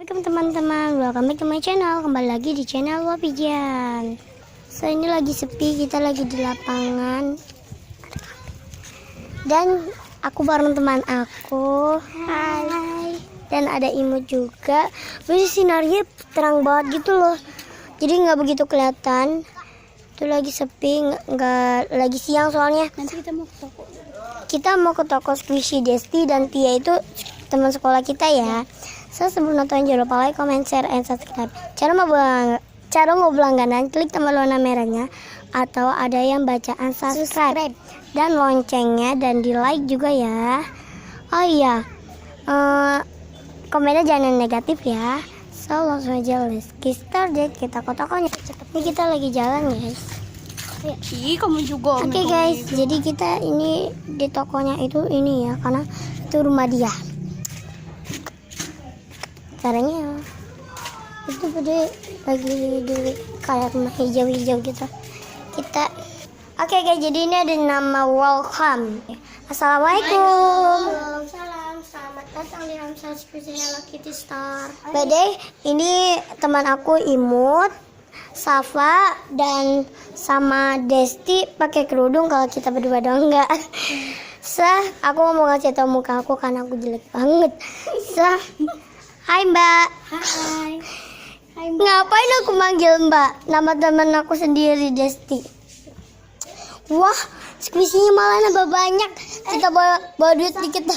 Assalamualaikum teman-teman, welcome back to my channel. Kembali lagi di channel Wapijan. So ini lagi sepi, kita lagi di lapangan. Dan aku bareng teman aku. Hai. Dan ada imut juga. Wih, sinarnya terang banget gitu loh. Jadi nggak begitu kelihatan. Itu lagi sepi, nggak lagi siang soalnya. Nanti kita mau ke toko. Kita mau ke toko Squishy. Desti dan Tia itu teman sekolah kita ya. So sebelum nonton jangan lupa like, comment, share, and subscribe. Cara mau berlangganan, klik tombol warna merahnya atau ada yang bacaan subscribe dan loncengnya dan di like juga ya. Oh iya, komennya jangan negatif ya. So langsung aja let's get started. Kita ke tokonya. Ini kita lagi jalan guys. Ih, kamu juga. Oke guys, jadi kita ini di tokonya itu ini ya, karena itu rumah dia. Caranya itu gede lagi di kayak rumah hijau-hijau gitu. Kita oke guys, jadi ini ada nama welcome. Assalamualaikum. Salam, selamat datang di Ramsal Squishy Hello Kitty Store. Bede, ini teman aku Imut, Safa dan sama Desti pakai kerudung, kalau kita berdua doang enggak. Aku mau ngasih tau muka aku karena aku jelek banget. Hai Mbak. Hai. Hai Mbak. Ngapain aku manggil Mbak? Nama teman aku sendiri Desti. Wah, Squishy-nya malah nambah banyak. Kita bawa duit dikit.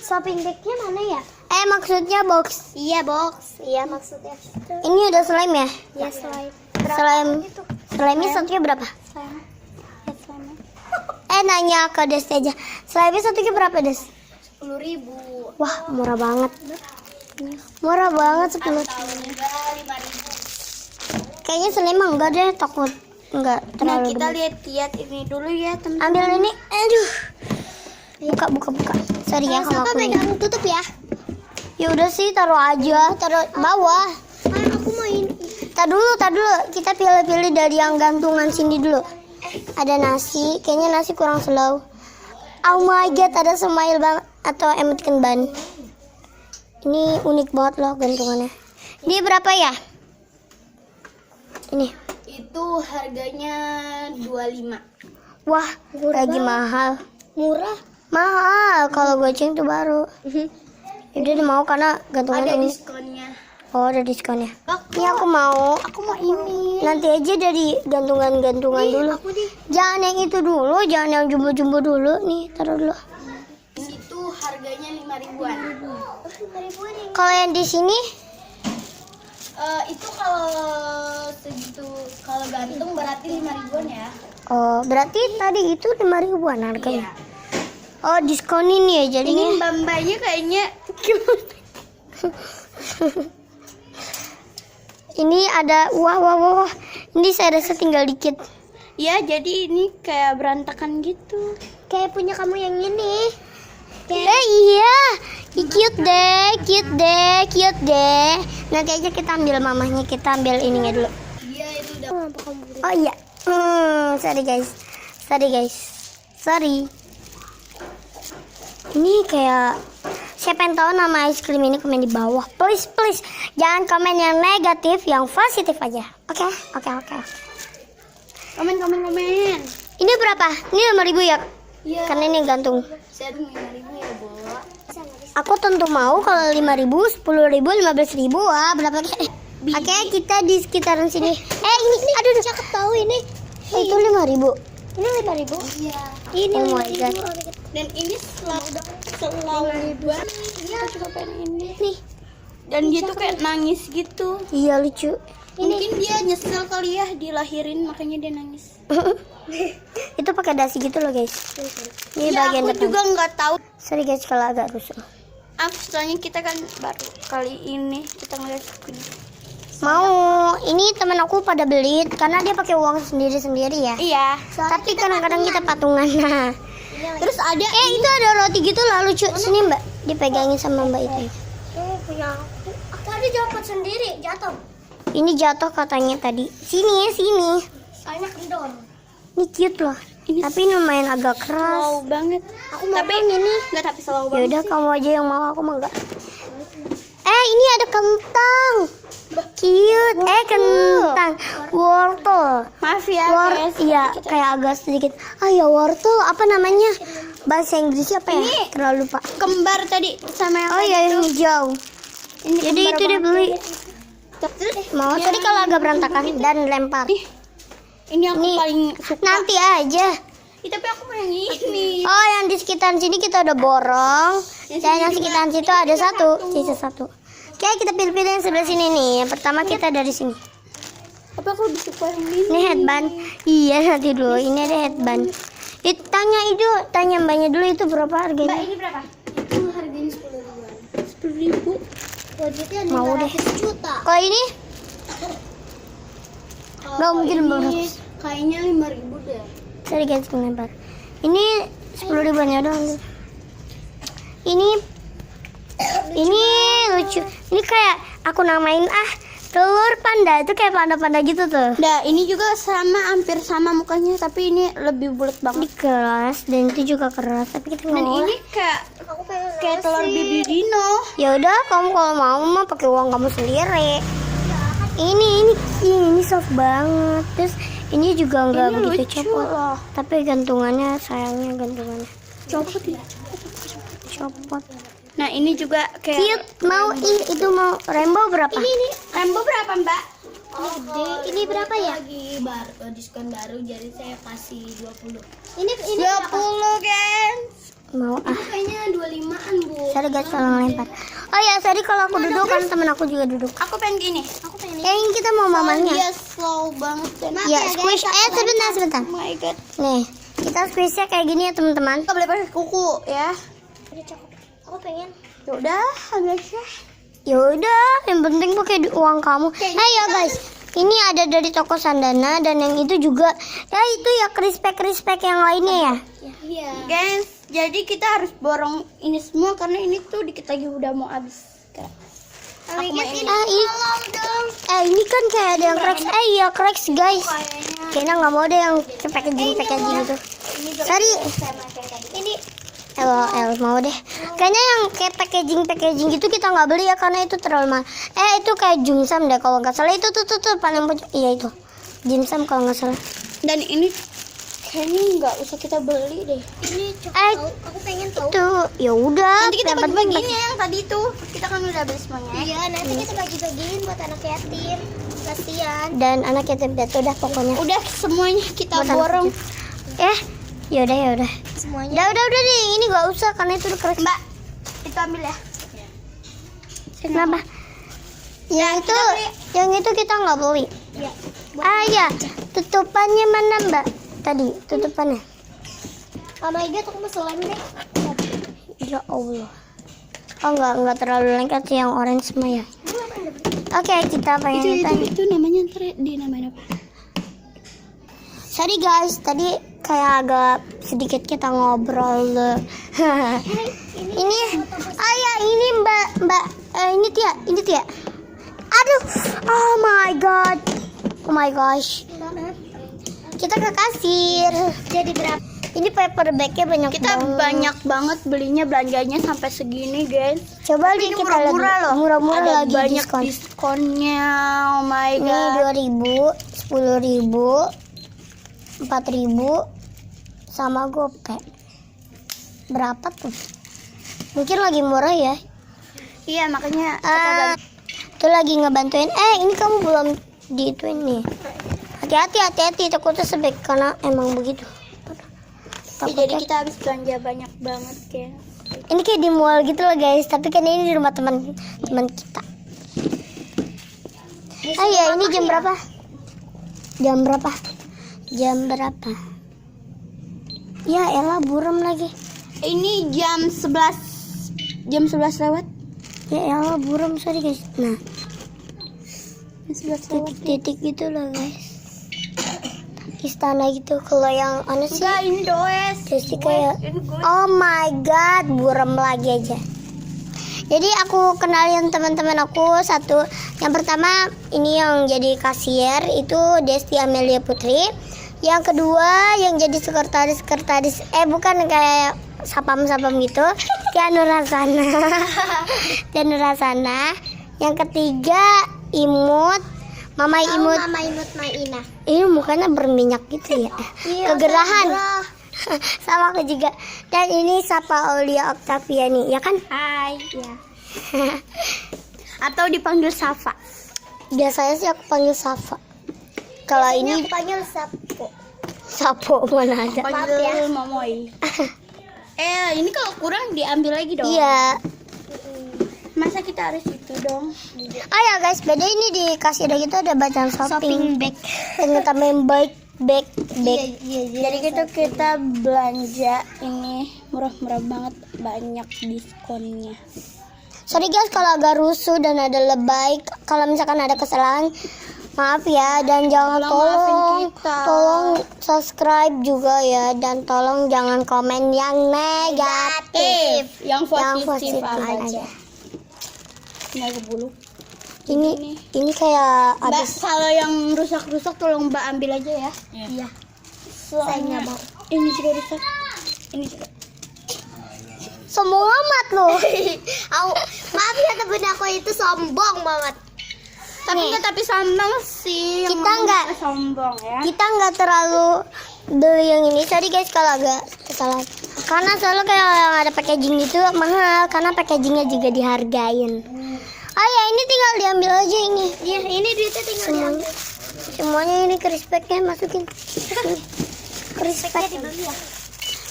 Shopping bagnya mana ya? Maksudnya box. Iya, box. Iya, maksudnya. Ini ada slime ya? Iya, slime. Slime-nya satunya berapa? Slime. Ya, slime. Nanya ke Desti aja. Slime-nya satunya berapa, Des? 10.000. Wah, murah banget. Murah banget 10. Kayaknya slime enggak deh, takut enggak Nah, terlalu. kita lihat ini dulu ya, teman. Ambil ini. Aduh. Buka. Sorry ya kalau aku. pegang tutup ya. Ya udah sih, taruh aja, taruh bawah. Aku mau ini. Tar dulu. Kita pilih-pilih dari yang gantungan sini dulu. Ada nasi, kayaknya nasi kurang slow. Oh my god, ada smile bang atau emoticon ban. Ini unik banget loh gantungannya. Ini berapa ya? Ini. Itu harganya 25. Wah, lagi mahal. Murah. Mahal kalau goceng tuh baru. Udah mau karena gantungan Ada unik. diskonnya. Oh, ada diskonnya. Ini aku mau. Aku mau ini. Nanti aja dari gantungan-gantungan dulu. Aku di Jangan yang itu dulu, jangan yang jumbo-jumbo dulu. Nih, taruh dulu. situ harganya 5.000-an. 5.000-an ini. Kalau yang di sini, Itu kalau segitu, kalau gantung berarti 5.000-an ya. oh berarti tadi itu 5.000-an harganya. Iya. Oh, diskon ini ya Ini jadinya. mbak-mbaknya kayaknya Ini ada wah. Ini saya rasa tinggal dikit. ya, jadi ini kayak berantakan gitu. Kayak punya kamu yang ini. Iya. Cute deh. Nanti aja kita ambil mamahnya, kita ambil ininya dulu. Iya, itu udah. Oh iya. Sorry. Ini kayak siapa yang tahu nama es krim ini, komen di bawah. Please. Jangan komen yang negatif, yang positif aja. Oke. Komen. Ini berapa? Ini 5.000 ya? Iya. Karena ini gantung. Saya 5.000 ya, Bu. Aku tentu mau kalau 5.000, 10.000, 15.000. Wah, berapa kayak? Oke, kita di sekitaran sini. Ini aduh cakep tahu ini. Itu 5.000. Ini 5.000. Iya. Ini oh my god. Dan ini selalu banget. Iya, juga pengen ini. Nih. Dan dia tuh kayak nangis gitu. Iya lucu. Mungkin dia nyesel kali ya dilahirin, makanya dia nangis. Itu pakai dasi gitu loh guys. Ini Ya, bagian aku depan. juga nggak tahu. Sorry guys kalau agak rusuh. Soalnya kita kan baru kali ini kita ngeliat Squid. Mau ini teman aku pada beli karena dia pakai uang sendiri ya. Iya. Tapi kadang-kadang kita patungan. Nah. Terus ada Itu ada roti gitu lah lucu. Sini Mbak, dipegangin sama Mbak itu. punya aku. Tadi dapat sendiri jatuh. Ini jatuh katanya tadi. Sini. Soalnya kendor. Ini cute loh. Tapi lumayan agak keras. Slow banget. Aku mau yang ini. Enggak, tapi slow Ya banget. udah kamu aja yang mau, aku mah enggak. Ini kentang. Cute. Kentang. Wortel. Maaf ya, guys. Iya, kayak agak sedikit. Ya wortel. Apa namanya? Bahasa Inggrisnya apa ya? Ini Terlalu lupa. Kembar tadi sama yang Iya, yang hijau. ini. Jadi kembar itu dia banget, beli. guys. Mau tadi kalau agak berantakan dan lempar. Ini aku Ini paling suka. nanti aja. Tapi aku mau yang ini. Oh, yang di sekitaran sini kita udah borong. Dan yang sekitaran situ ada sisa satu. Oke, kita pilih-pilih yang sebelah sini nih. Yang pertama kita dari sini. Tapi aku lebih suka yang ini. Ini headband. Iya, nanti dulu. Ini ada headband. Tanya mbaknya dulu itu berapa Mbak, harganya? ini berapa? Itu harganya 10 ribuan. 10 ribu. Wajibnya Mau deh. juta. Kalau ini? Nggak mungkin berapa. Kayaknya 5 ribu deh. Sorry guys, melempar. Ini 10 ribuannya doang. Ini lucu. Ini kayak aku namain telur panda. Itu kayak panda-panda gitu tuh. Nah, ini juga sama, hampir sama mukanya, tapi ini lebih bulat Di banget. keras dan itu juga keras. Tapi kita nggak Dan mau. ini kayak telur bibi dino. Ya udah, kamu kalau mau mah pakai uang kamu sendiri. Ini soft banget. Terus ini juga nggak Ini begitu lucu copot. loh. Tapi gantungannya sayangnya gantungannya Copot ya. copot. Nah, ini juga kayak Cute. Mau itu mau rainbow berapa? Ini rainbow berapa, Mbak? Gede. Ini berapa ya? Lagi diskon baru, jadi saya kasih 20. Ini 20, guys. mau Kayaknya 25-an, Bu. Sorry guys kalau ngelempar. Oh ya, sorry kalau aku duduk kan temen aku juga duduk. Aku pengen gini. Yang kita mau mamanya. Dia slow banget dan Ya, squish. Sebentar. Oh my god. Nih, kita squishnya kayak gini ya teman-teman. Kita boleh pakai kuku ya. Aku pengen. Ya udah, ambil aja. Ya udah, yang penting pakai uang kamu. Ya guys, ini ada dari toko Sandana dan yang itu juga. Ya itu ya krispek yang lainnya ya. Iya. Guys, jadi kita harus borong ini semua karena ini tuh dikit lagi udah mau habis. Aku mau ini. Ini kan kayak ada yang cracks. Iya cracks guys. Kayaknya nggak mau deh yang packaging gitu. Sorry. Ini El mau deh. Kayaknya yang kayak packaging gitu kita nggak beli ya karena itu terlalu mahal. Itu kayak jumsam deh kalau nggak salah. Itu tuh paling pojok. Iya itu. Jumsam kalau nggak salah. dan ini kayaknya nggak usah kita beli deh. Ini Aku pengen tahu. Itu ya udah. nanti kita yang penting bagi-bagiin ya, yang tadi tuh kita kan udah beli semuanya. Iya, nanti kita bagi-bagiin buat anak yatim. Kasihan. Dan anak yatim piatu udah pokoknya. Udah semuanya kita Buat anak borong. Yaudah. Semuanya. Udah nih. Ini nggak usah karena itu udah keras. Mbak, itu ambil ya. Kenapa? Yang itu kita nggak beli. Iya. Ya, tutupannya mana Mbak? Tadi tutupannya. Oh my god, aku mau selem deh. Ya Allah. Oh nggak terlalu lengket sih yang orange semua ya. Oke, kita pengen tanya. Itu namanya ntar dinamain apa? Sorry guys, tadi kayak agak sedikit kita ngobrol. Ini ini Mbak, ini Tia. Aduh, oh my gosh. Kita ke kasir. Jadi berapa? Ini paper bagnya banyak Kita banget. banyak banget belinya, belanjanya sampai segini, guys. Coba Ini kita murah-murah loh. Murah-murah Ada lagi banyak diskon. diskonnya. Oh my Ini god. 2.000, 10.000, 4.000 sama GoPay. Berapa tuh? Mungkin lagi murah ya. Iya, makanya kita Ah, tuh lagi ngebantuin. Ini kamu belum diituin nih. Hati-hati takutnya sebek karena emang begitu. jadi kita habis belanja banyak banget kayak. Ini kayak di mall gitu loh guys, tapi kan ini di rumah teman kita. Ini jam berapa? Jam berapa? Ya elah buram lagi. Ini jam 11 lewat. Ya elah buram sorry guys. Nah, Jam 11 lewat. titik-titik gitu loh guys. Istana gitu. Kalau yang sih? Enggak, ini does. Jadi kayak Ini gue. oh my god, buram lagi aja. Jadi aku kenalin teman-teman aku satu. Yang pertama ini yang jadi kasir itu Desti Amelia Putri. Yang kedua yang jadi sekretaris bukan kayak sapam gitu. Tianu Rasana. Yang ketiga imut. Mama imut. Mama Imut Maina. Ini mukanya berminyak gitu ya. Kegerahan. Sama aku juga. Dan ini Sapa Aulia Oktaviani, ya kan? Hai, ya. Atau dipanggil Safa. Biasanya sih aku panggil Safa. Kalau ini aku panggil Sapo. Sapo mana ada. Panggil Momoy. Ini kalau kurang diambil lagi dong. Iya. Masa kita harus itu dong? Oh ya guys, beda ini dikasih ada gitu ada bacaan shopping bag. dengan tambahin bag. Jadi kita belanja ini murah-murah banget, banyak diskonnya. Sorry guys kalau agak rusuh dan ada lebay. Kalau misalkan ada kesalahan, maaf ya. Dan jangan tolong subscribe juga ya. Dan tolong jangan komen yang negatif. Yang positif aja. Nggak kebulu. Ini kayak Mbak, abis. kalau yang rusak-rusak tolong Mbak ambil aja ya. Iya. Soalnya ini juga rusak. Ini juga. Sombong amat loh. Maaf ya temen aku itu sombong banget. Tapi sombong sih. yang Kita ngomong nggak- kita sombong ya. Kita nggak terlalu beli yang ini. Sorry guys kalau agak kesalahan. Karena selalu kayak yang ada packaging itu mahal. Karena packagingnya juga dihargain. Oh ya ini tinggal diambil aja ini. Iya, ini duitnya tinggal diambil. Semuanya ini crispeknya masukin. Crispek Dibeli ya.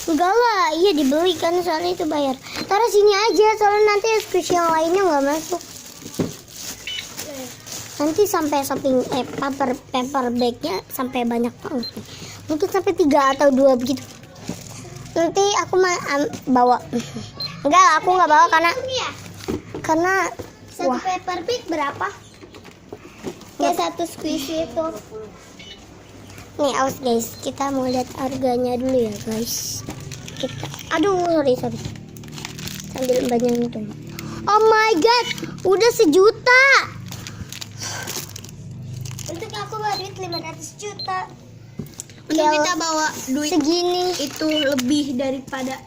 enggak lah, iya dibeli kan soalnya itu bayar. Taruh sini aja soalnya nanti squishy yang lainnya nggak masuk. Nanti sampai shopping paper bagnya sampai banyak banget. Mungkin sampai 3 atau 2 begitu. Nanti aku bawa. Enggak, aku nggak bawa karena Satu wah. paper bag berapa? Kayak satu squishy itu. Nih awas guys, kita mau lihat harganya dulu ya guys. Aduh sorry. Sambil banyak itu. Oh my god, udah 1 juta. Untuk aku bawa duit 500 juta. Untuk Untuk kita kita bawa duit Segini. itu lebih daripada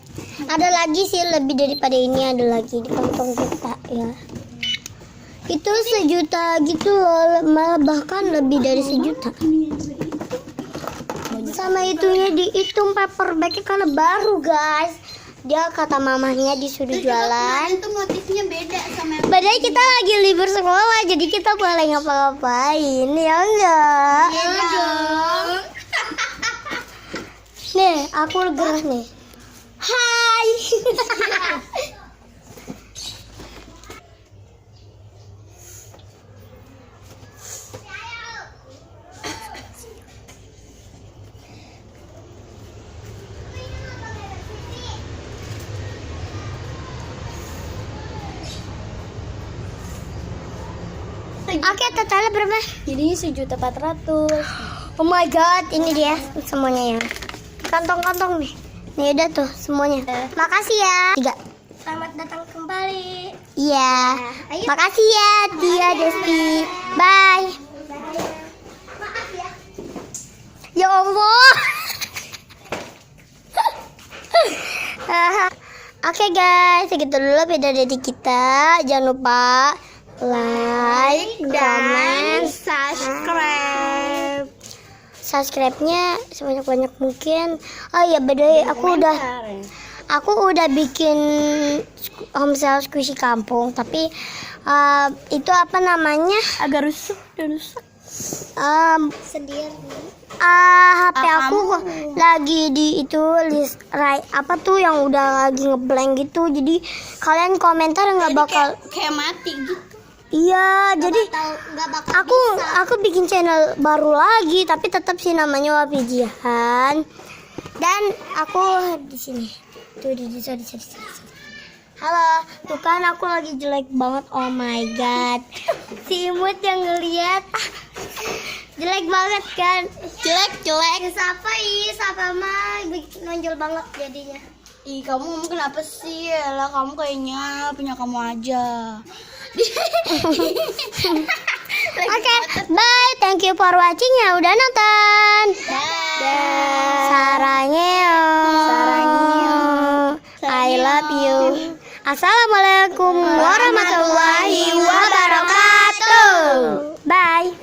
Ada lagi sih lebih daripada ini, ada lagi di kantong kita ya. Itu 1 juta gitu loh, malah bahkan lebih dari 1 juta. Sama itunya dihitung paper bagnya karena baru guys. Dia kata mamahnya disuruh jualan. itu motifnya beda sama yang Padahal kita lagi libur sekolah, jadi kita boleh ngapa-ngapain, ya enggak? Iya dong. Nih, aku gerah nih. Hai. Oke, totalnya berapa? Jadi 1.400.000. Oh my god, ini dia semuanya ya. Kantong-kantong nih. Nih udah tuh semuanya. Makasih ya. 3. Selamat datang kembali. Iya. Ayo. Makasih ya dia Desti. Bye. Maaf ya. Ya Allah. Oke guys, segitu dulu video dari kita. Jangan lupa like, comment, subscribe. subscribe-nya sebanyak-banyak mungkin. Oh iya, by the way, aku udah bikin homestay squishy kampung, tapi itu apa namanya? Agak rusuh dan rusak. Sendiri. HP aku lagi di itu list apa tuh yang udah lagi ngeblank gitu. Jadi kalian komentar nggak bakal kayak mati gitu. iya, jadi Nggak bakal aku bikin channel baru lagi tapi tetap sih namanya Wafijian. Dan aku di sini. Tuh di sini. Halo, tuh kan aku lagi jelek banget. Oh my god. Si Imut yang ngeliat jelek banget kan? Jelek. Siapa mah nonjol banget jadinya. Ih, kamu ngomong kenapa sih? Lah, kamu kayaknya punya kamu aja. Oke, bye. Thank you for watching ya udah nonton. Sarangnya. I love you. Assalamualaikum warahmatullahi wabarakatuh.